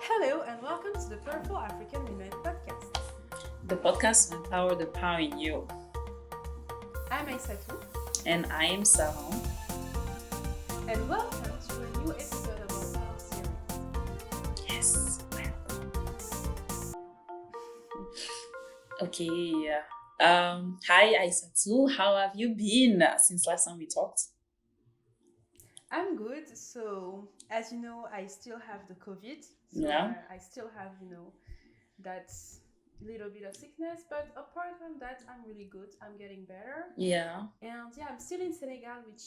Hello and welcome to the Purple African Women podcast. The podcast will empower the power in you. I'm Aissatou. And I am Sarah. And welcome to a new episode of our talk series. Yes, Okay. Hi Aissatou. How have you been since last time we talked? I'm good. So, as you know, I still have the COVID. So Yeah. I still have, that little bit of sickness. But apart from that, I'm really good. I'm getting better. Yeah. And yeah, I'm still in Senegal, which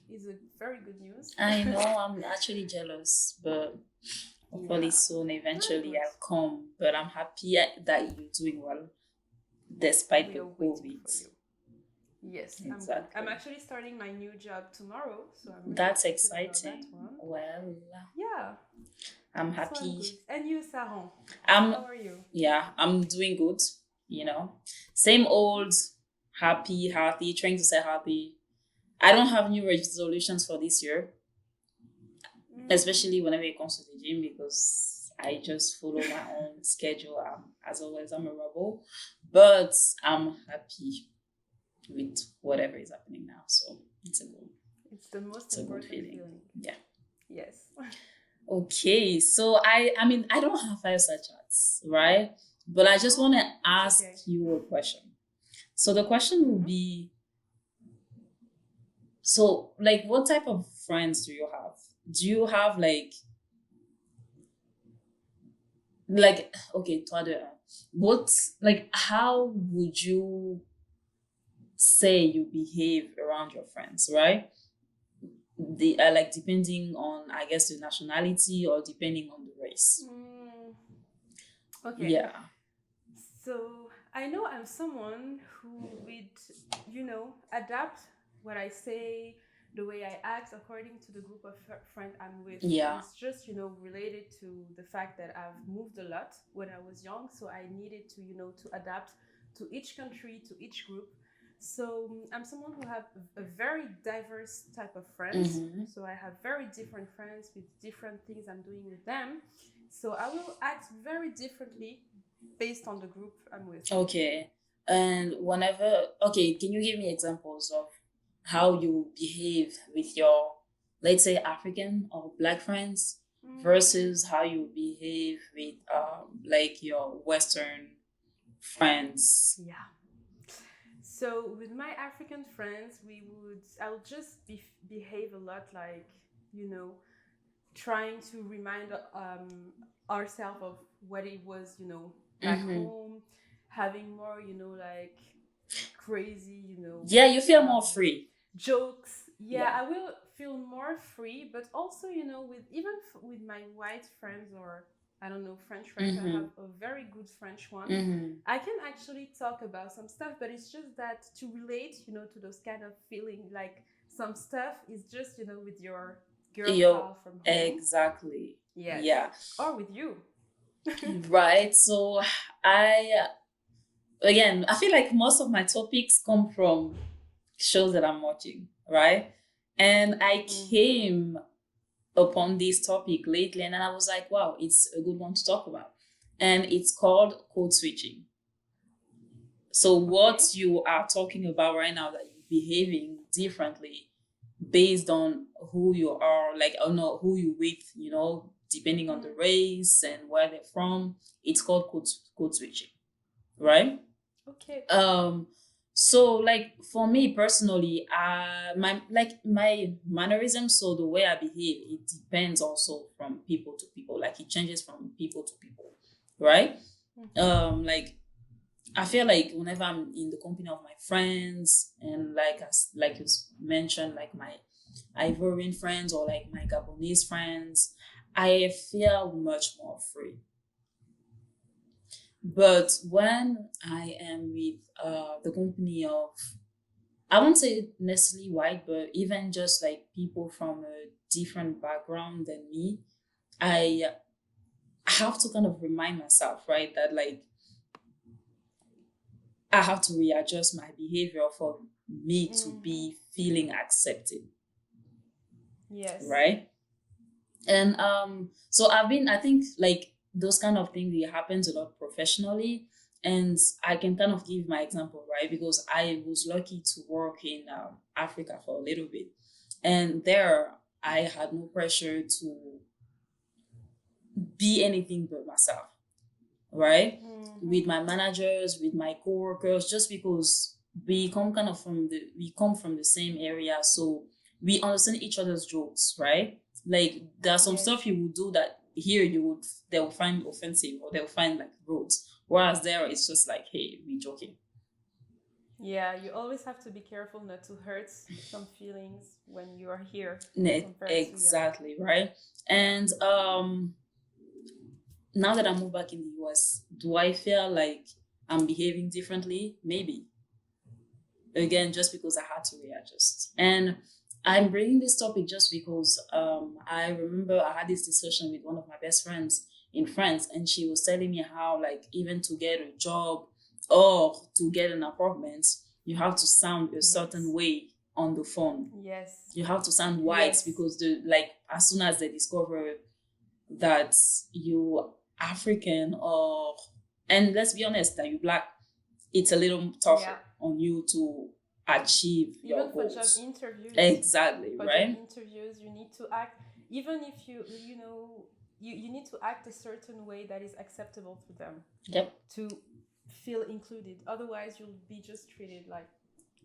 is a very good news. I know, I'm actually jealous, but hopefully soon, eventually I'll come. But I'm happy that you're doing well despite the COVID. Yes, exactly. I'm actually starting my new job tomorrow, so I'm really That's excited exciting. about that one. Well, Yeah, I'm so I'm happy. good. And you, Saron? How are you? Yeah, I'm doing good. Same old, happy, healthy, trying to stay happy. I don't have new resolutions for this year, especially whenever it comes to the gym, because I just follow my own schedule. As always, I'm a rebel, but I'm happy with whatever is happening now. So it's the most important feeling. Yeah. Yes. Okay, so I don't have fireside chats, right? But I just want to ask you a question. So the question will be, so like, what type of friends do you have? Do you have okay, what, like, how would you say you behave around your friends, right? They are like depending on, I guess, the nationality or depending on the race. Okay. Yeah. So I know I'm someone who would, adapt what I say, the way I act according to the group of friends I'm with. Yeah. It's just, related to the fact that I've moved a lot when I was young. So I needed to, to adapt to each country, to each group. So I'm someone who have a very diverse type of friends. Mm-hmm. So I have very different friends with different things I'm doing with them. So I will act very differently based on the group I'm with. Okay. And can you give me examples of how you behave with your, let's say, African or Black friends versus how you behave with like your Western friends? Yeah. So with my African friends, I would just behave a lot like, trying to remind ourselves of what it was, back home, having more, like crazy, Yeah, you feel more free. Jokes. Yeah, I will feel more free, but also, with my white friends or I don't know, French friends. I have a very good French one. I can actually talk about some stuff, but it's just that to relate, to those kind of feeling, like some stuff is just, with your girl pal from home. Exactly. Yes. Yeah. Or with you. Right. So I feel like most of my topics come from shows that I'm watching, right? And I came upon this topic lately, and then I was like, wow, it's a good one to talk about. And it's called code switching. So what you are talking about right now, that you're behaving differently based on who you are, like, or no, who you with, depending on the race and where they're from, it's called code switching, right? Okay. So like for me personally, my mannerism, so the way I behave, it depends also from people to people. Like it changes from people to people, right? Like I feel like whenever I'm in the company of my friends, and like you mentioned, like my Ivorian friends or like my Gabonese friends, I feel much more free. But when I am with the company of, I won't say necessarily white, but even just like people from a different background than me, I have to kind of remind myself, right, that like I have to readjust my behavior for me to be feeling accepted. Yes. Right. And so I think like those kind of things, it happens a lot professionally. And I can kind of give my example, right? Because I was lucky to work in Africa for a little bit. And there, I had no pressure to be anything but myself, right? With my managers, with my coworkers, just because we come from the same area, so we understand each other's jokes, right? Like there's some stuff you would do that here they will find offensive, or they'll find like rude. Whereas there it's just like, hey, we joking. Yeah, you always have to be careful not to hurt some feelings when you are here compared to Exactly, right? And now that I moved back in the US, do I feel like I'm behaving differently? Maybe. Again, just because I had to readjust. And I'm bringing this topic just because I remember I had this discussion with one of my best friends in France, and she was telling me how, like, even to get a job or to get an apartment, you have to sound a certain way on the phone. Yes. You have to sound white because as soon as they discover that you African, or, and let's be honest, that you Black, it's a little tougher on you to achieve your goals. Even for job interviews. Exactly, for right? job interviews, you need to act, even if you need to act a certain way that is acceptable to them. Yep. To feel included. Otherwise, you'll be just treated like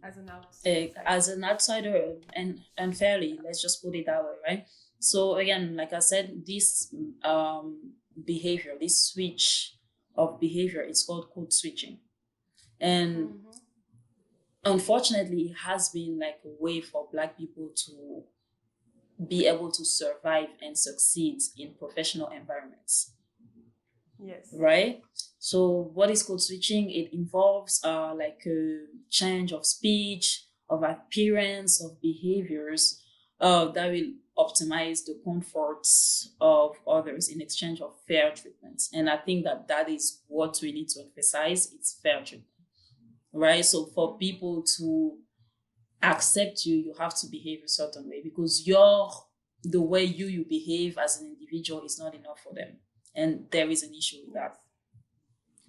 as an outsider. As an outsider, and unfairly, let's just put it that way, right? So again, like I said, this behavior, this switch of behavior, is called code switching. And unfortunately, it has been like a way for Black people to be able to survive and succeed in professional environments. Yes. Right? So what is code switching? It involves like a change of speech, of appearance, of behaviors that will optimize the comforts of others in exchange of fair treatment. And I think that is what we need to emphasize. It's fair treatment. Right? So for people to accept you, you have to behave a certain way, because the way you behave as an individual is not enough for them. And there is an issue with that.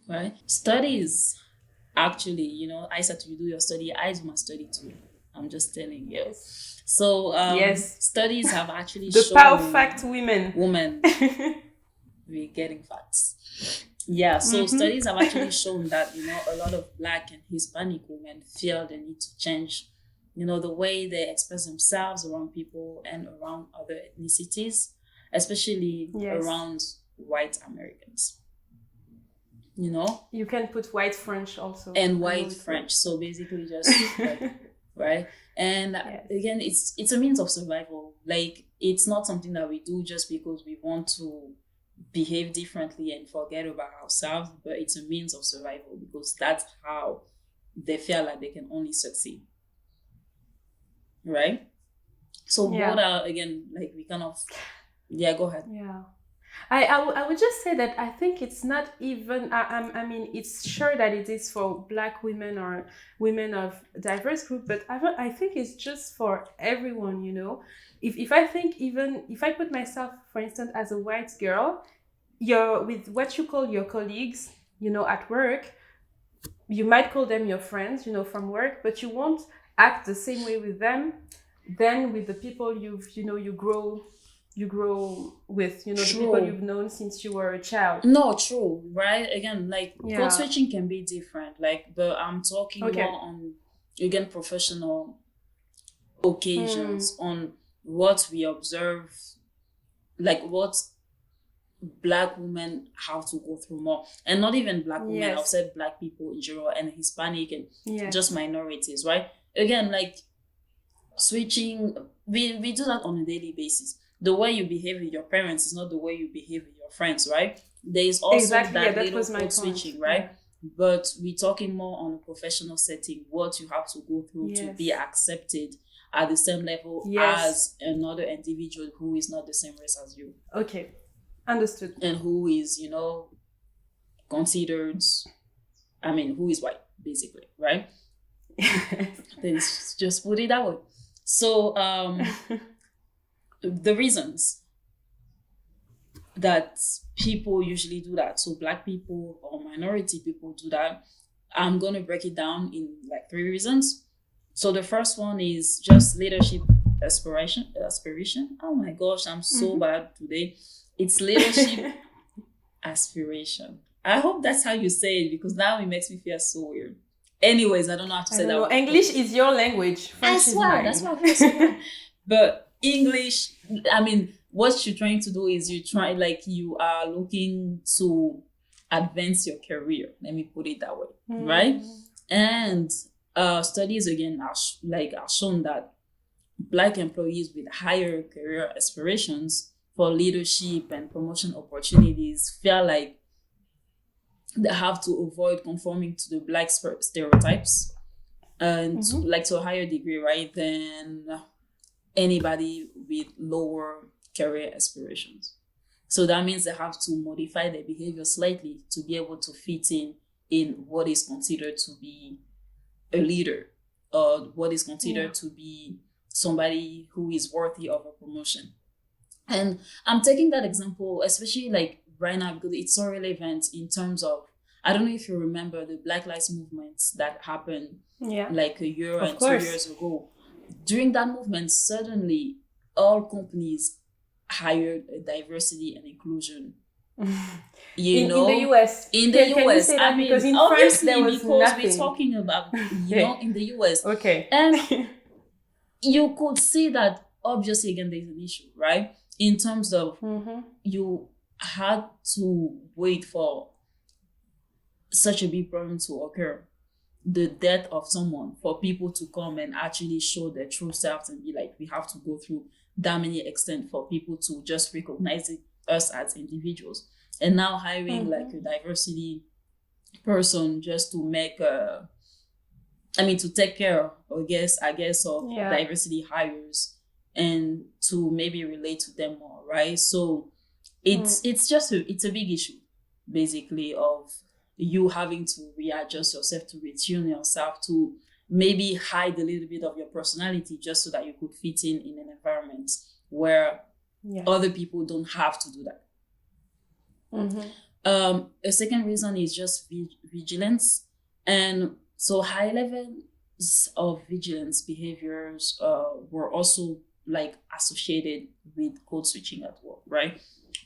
Right? Studies, actually, I said to you do your study, I do my study too. I'm just telling you. Yes. So studies have actually the shown perfect women. We're getting facts. Yeah, so studies have actually shown that, a lot of Black and Hispanic women feel the need to change, the way they express themselves around people and around other ethnicities, especially around white Americans. You can put white French also. And white French. So basically just right. And again, it's a means of survival. Like, it's not something that we do just because we want to behave differently and forget about ourselves, but it's a means of survival, because that's how they feel like they can only succeed. Right? So what are, again, like, we kind of go ahead. Yeah. I would just say that I think it's not even, I mean, it's sure that it is for Black women or women of diverse group, but I think it's just for everyone, If I think, even if I put myself, for instance, as a white girl, with what you call your colleagues, at work, you might call them your friends, from work, but you won't act the same way with them than with the people you grow with, the people you've known since you were a child. No, true, right? Again, like, code switching can be different, but I'm talking more on, again, professional occasions, on what we observe, like what Black women have to go through more. And not even Black women, I've said Black people in general, and Hispanic, and just minorities, right? Again, like, switching, we do that on a daily basis. The way you behave with your parents is not the way you behave with your friends, right? There is also that little code switching, right? Yeah. But we're talking more on a professional setting, what you have to go through to be accepted at the same level as another individual who is not the same race as you. Okay, understood. And who is, considered, who is white, basically, right? Let's just put it that way. So, the reasons that people usually do that. So Black people or minority people do that. I'm going to break it down in like 3 reasons. So the first one is just leadership aspiration. Oh my gosh, I'm so bad today. It's leadership aspiration. I hope that's how you say it, because now it makes me feel so weird. Anyways, I don't know how to say that. English is your language. French is mine. That's why I feel so bad. But English, I mean, what you're trying to do is you are looking to advance your career. Let me put it that way, right? And studies again are shown that Black employees with higher career aspirations for leadership and promotion opportunities feel like they have to avoid conforming to the Black stereotypes, and to a higher degree, right, than anybody with lower career aspirations. So that means they have to modify their behavior slightly to be able to fit in what is considered to be a leader, or what is considered to be somebody who is worthy of a promotion. And I'm taking that example, especially like right now, because it's so relevant in terms of, I don't know if you remember the Black Lives movements that happened like a year and 2 years ago. During that movement, suddenly all companies hired a diversity and inclusion. In the US. In the US. I mean, because in obviously, France, there was because nothing. we're talking about, in the US. Okay. And you could see that, obviously, again, there's an issue, right? In terms of you had to wait for such a big problem to occur, the death of someone, for people to come and actually show their true selves and be like, we have to go through that many extent for people to just recognize us as individuals. And now hiring like a diversity person just to make to take care, I guess of diversity hires and to maybe relate to them more, right? So it's a big issue, basically, of you having to readjust yourself, to retune yourself, to maybe hide a little bit of your personality just so that you could fit in an environment where other people don't have to do that. A second reason is just vigilance. And so high levels of vigilance behaviors were also like associated with code switching at work, right?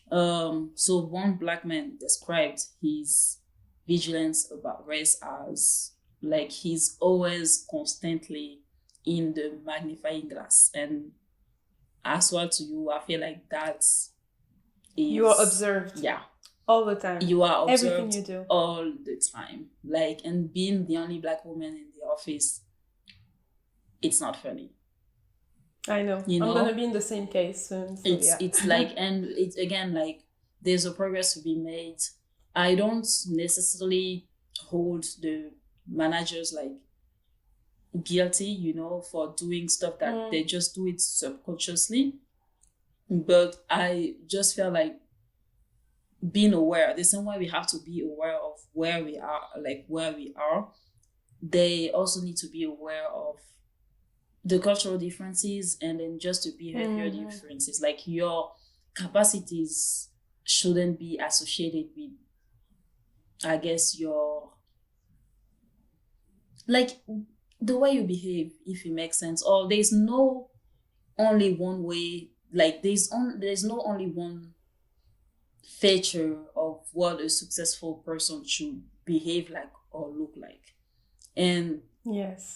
So one Black man described his vigilance about race as like he's always constantly in the magnifying glass. And as well to you, I feel like you are observed. Yeah. All the time. You are observed everything you do all the time. Like, and being the only Black woman in the office, it's not funny. I know. I'm gonna be in the same case soon. So it's like, and it's again like there's a progress to be made. I don't necessarily hold the managers like guilty, for doing stuff that they just do it subconsciously. But I just feel like being aware, the same way we have to be aware of where we are, they also need to be aware of the cultural differences and then just the behavior differences. Like your capacities shouldn't be associated with, I guess, your, like, the way you behave, if it makes sense. Or there's no only one way, like there's no only one feature of what a successful person should behave like or look like. And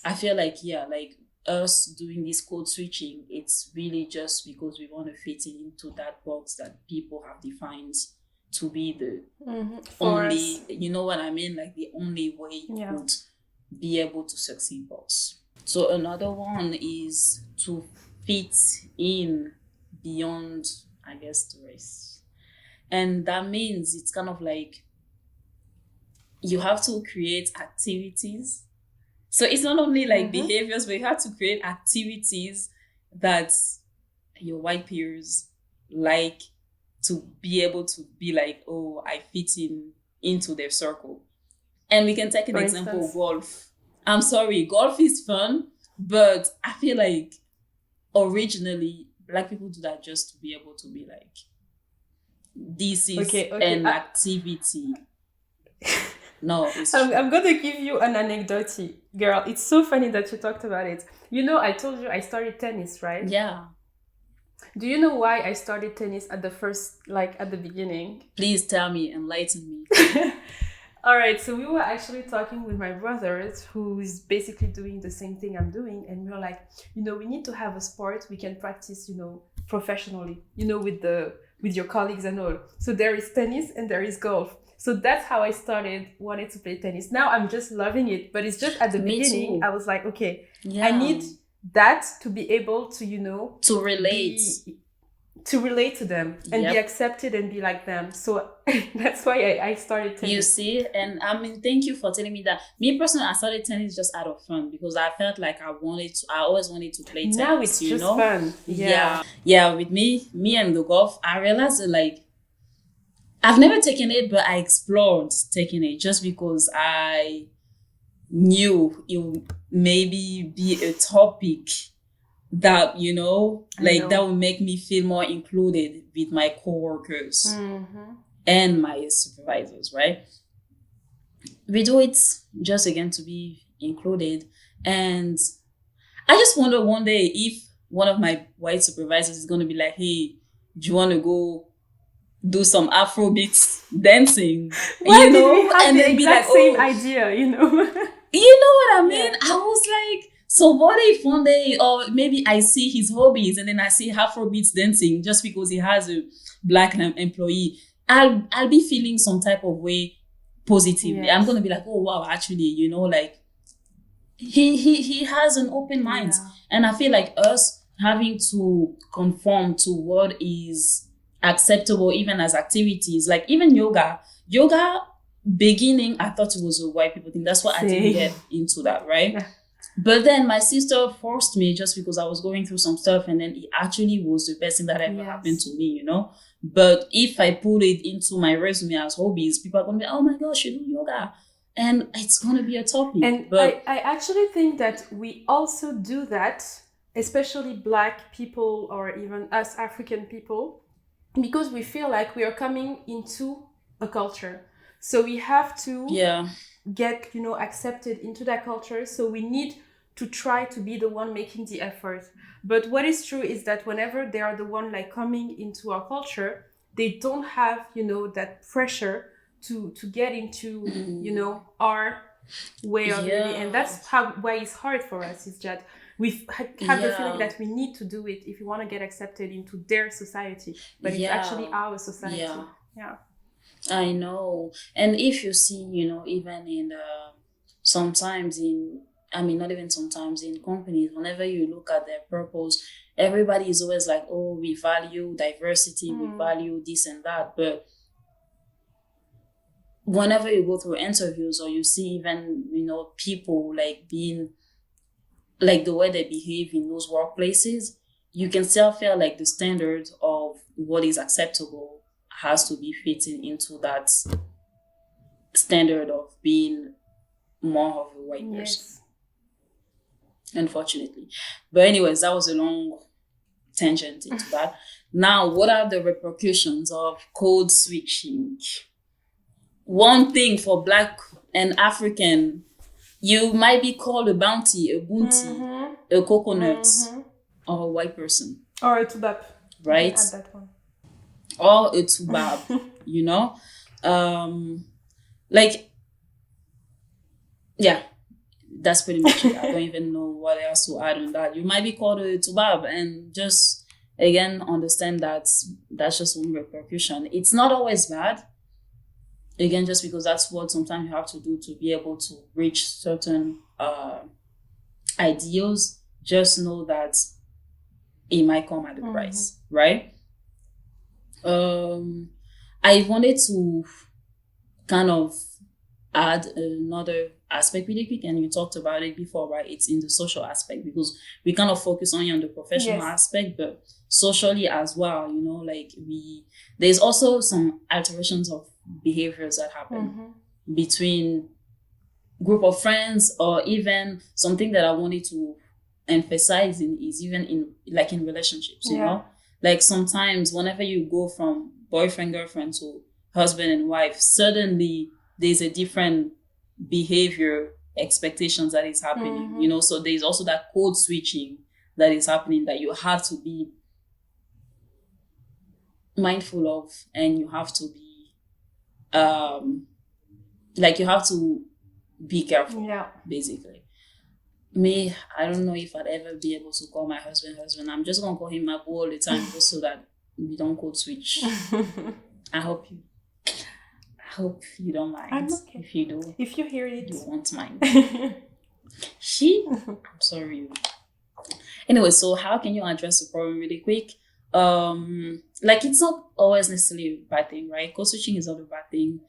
I feel like like us doing this code switching, it's really just because we want to fit into that box that people have defined to be the only, you know what I mean, like the only way you could be able to succeed box. So another one is to fit in beyond, I guess, the race. And that means it's kind of like you have to create activities. So it's not only like behaviors, but you have to create activities that your white peers like, to be able to be like, oh, I fit into their circle. And we can take an example, golf. I'm sorry, golf is fun, but I feel like originally Black people do that just to be able to be like, this is Okay, an activity. No, it's true. I'm going to give you an anecdote, girl. It's so funny that you talked about it. You know, I told you I started tennis, right? Yeah. Do you know why I started tennis at the beginning? Please tell me, enlighten me. All right, so we were actually talking with my brothers, who is basically doing the same thing I'm doing, and we were like, we need to have a sport we can practice, professionally, with your colleagues and all. So there is tennis and there is golf. So that's how I started wanting to play tennis. Now I'm just loving it, but it's just at the Me beginning, too. I was like, okay, I need that to be able to, to relate. To relate to them and be accepted and be like them. So that's why I started tennis. You see, and I mean, thank you for telling me that. Me personally, I started tennis just out of fun because I felt like I always wanted to play tennis. Now it's just fun. Yeah. With me and the golf, I realized that, like, I've never taken it, but I explored taking it just because I knew it would maybe be a topic that that would make me feel more included with my coworkers and my supervisors, right? We do it just again to be included, and I just wonder one day if one of my white supervisors is going to be like, hey, do you want to go do some Afrobeats dancing? Why did we have the exact same idea, You know what I mean? I was like, so what if one day, or maybe I see his hobbies and then I see Afrobeats dancing just because he has a black employee, I'll be feeling some type of way positively. Yes. I'm gonna be like, oh wow, actually, like he has an open mind, and I feel like us having to conform to what is acceptable, even as activities, like even yoga. Beginning, I thought it was a white people thing. That's why I didn't get into that, right? Yeah. But then my sister forced me just because I was going through some stuff, and then it actually was the best thing that ever happened to me, But if I put it into my resume as hobbies, people are going to be, oh my gosh, you do yoga. And it's going to be a topic. And but I actually think that we also do that, especially Black people or even us African people, because we feel like we are coming into a culture. So we have to get, accepted into that culture. So we need to try to be the one making the effort. But what is true is that whenever they are the one like coming into our culture, they don't have, that pressure to get into, our way of living. And that's why it's hard for us, is that we have the feeling that we need to do it if we want to get accepted into their society. But it's actually our society. Yeah. I know. And if you see, even in sometimes in, not even sometimes in companies, whenever you look at their purpose, everybody is always like, oh, we value diversity, we value this and that. But whenever you go through interviews or you see even, people like being, like the way they behave in those workplaces, you can still feel like the standard of what is acceptable has to be fitting into that standard of being more of a white person. Unfortunately. But anyways, that was a long tangent into that. Now, what are the repercussions of code switching? One thing for Black and African, you might be called a bounty, a bounty, a coconut, or a white person. Or a tubab. Right? Add that one. Or a tubab, that's pretty much it. I don't even know what else to add on that. You might be called a tubab, and just again understand that that's just one repercussion. It's not always bad, again, just because that's what sometimes you have to do to be able to reach certain ideals. Just know that it might come at a price, right? I wanted to kind of add another aspect really quick, and you talked about it before, right? It's in the social aspect, because we kind of focus only on the professional aspect, but socially as well, there's also some alterations of behaviors that happen between group of friends, or even something that I wanted to emphasize is even in relationships, like sometimes whenever you go from boyfriend, girlfriend to husband and wife, suddenly there's a different behavior expectations that is happening, you know. So there's also that code switching that is happening that you have to be mindful of, and you have to be like you have to be careful, basically. Me, I don't know if I'd ever be able to call my husband. I'm just gonna call him my boo all the time, just so that we don't code switch. I hope you don't mind. I'm okay. If you do, if you hear it, you won't mind. I'm sorry. Anyway, so how can you address the problem really quick? Like, it's not always necessarily a bad thing, right? Code switching is not a bad thing,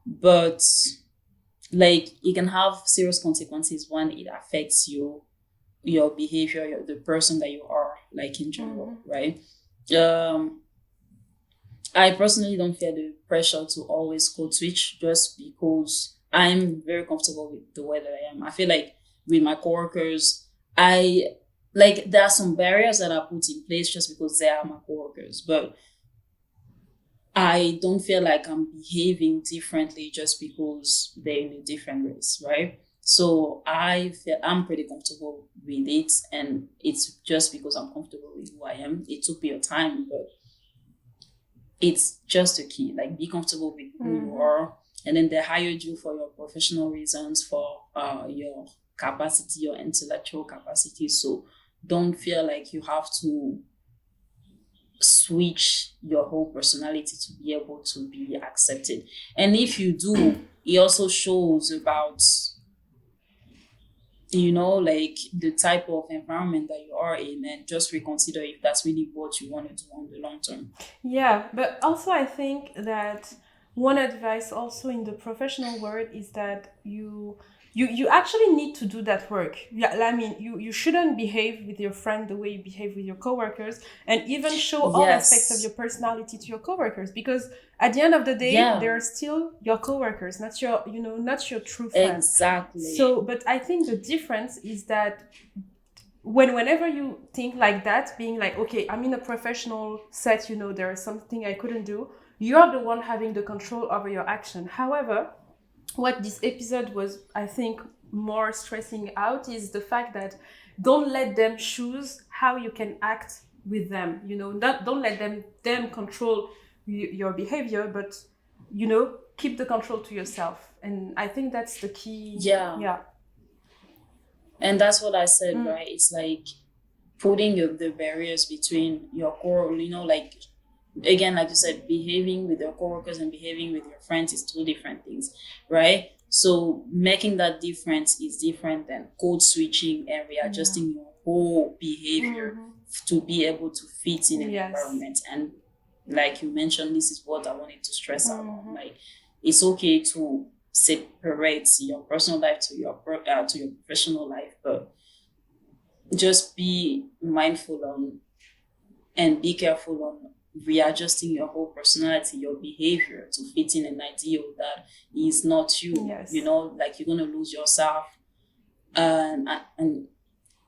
but like, it can have serious consequences when it affects your behavior, the person that you are, like, in general, right? I personally don't feel the pressure to always code switch, just because I'm very comfortable with the way that I am. I feel like with my coworkers, there are some barriers that are put in place just because they are my coworkers, but I don't feel like I'm behaving differently just because they're in a different race, right? So I feel I'm pretty comfortable with it, and it's just because I'm comfortable with who I am. It took me a time, but it's just a key. Like, be comfortable with who you are, and then they hired you for your professional reasons, for your capacity, your intellectual capacity. So don't feel like you have to switch your whole personality to be able to be accepted. And if you do, it also shows about, you know, like, the type of environment that you are in, and just reconsider if that's really what you want to do on the long term. Yeah, but also I think that one advice also in the professional world is that you actually need to do that work. Yeah, I mean, you shouldn't behave with your friend the way you behave with your coworkers, and even show all aspects of your personality to your coworkers, because at the end of the day, they're still your coworkers, not your, not your true friends. Exactly. So, but I think the difference is that whenever you think like that, being like, okay, I'm in a professional set, there is something I couldn't do, you're the one having the control over your action. However, what this episode was, I think, more stressing out is the fact that don't let them choose how you can act with them. Don't let them control your behavior, but keep the control to yourself. And I think that's the key. Yeah. And that's what I said, right? It's like putting the barriers between your core, like, again, like you said, behaving with your coworkers and behaving with your friends is two different things, right? So making that difference is different than code switching and readjusting your whole behavior to be able to fit in an environment. And like you mentioned, this is what I wanted to stress out. Like, it's okay to separate your personal life to your professional life, but just be mindful on and be careful on readjusting your whole personality, your behavior to fit in an ideal that is not you. Like, you're gonna lose yourself, and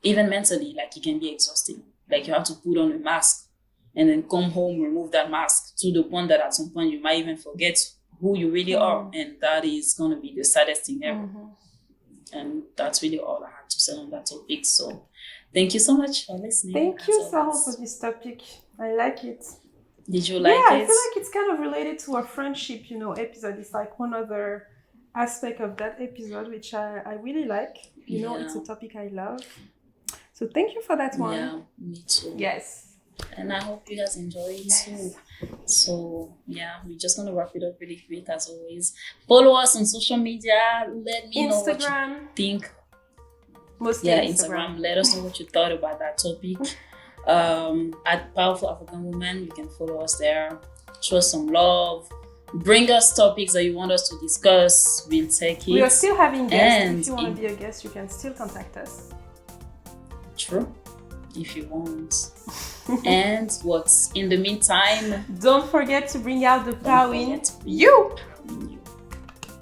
even mentally, like, it can be exhausting. Like, you have to put on a mask and then come home, remove that mask, to the point that at some point you might even forget who you really are, and that is gonna be the saddest thing ever. And that's really all I had to say on that topic. So thank you so much for listening. Thank you so much for this topic. I like it. Did you like it? Yeah, I feel like it's kind of related to a friendship, episode. It's like one other aspect of that episode, which I really like. It's a topic I love. So thank you for that one. Yeah, me too. Yes. And I hope you guys enjoy it too. So yeah, we're just gonna wrap it up really quick as always. Follow us on social media. Let me know what you think. Mostly Instagram. Let us know what you thought about that topic. At Powerful African Woman, you can follow us there. Show us some love. Bring us topics that you want us to discuss. We'll take it. We are still having guests. If you want to be a guest, you can still contact us. True. If you want. And what's in the meantime, don't forget to bring out the power in you.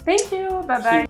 Thank you. Bye bye.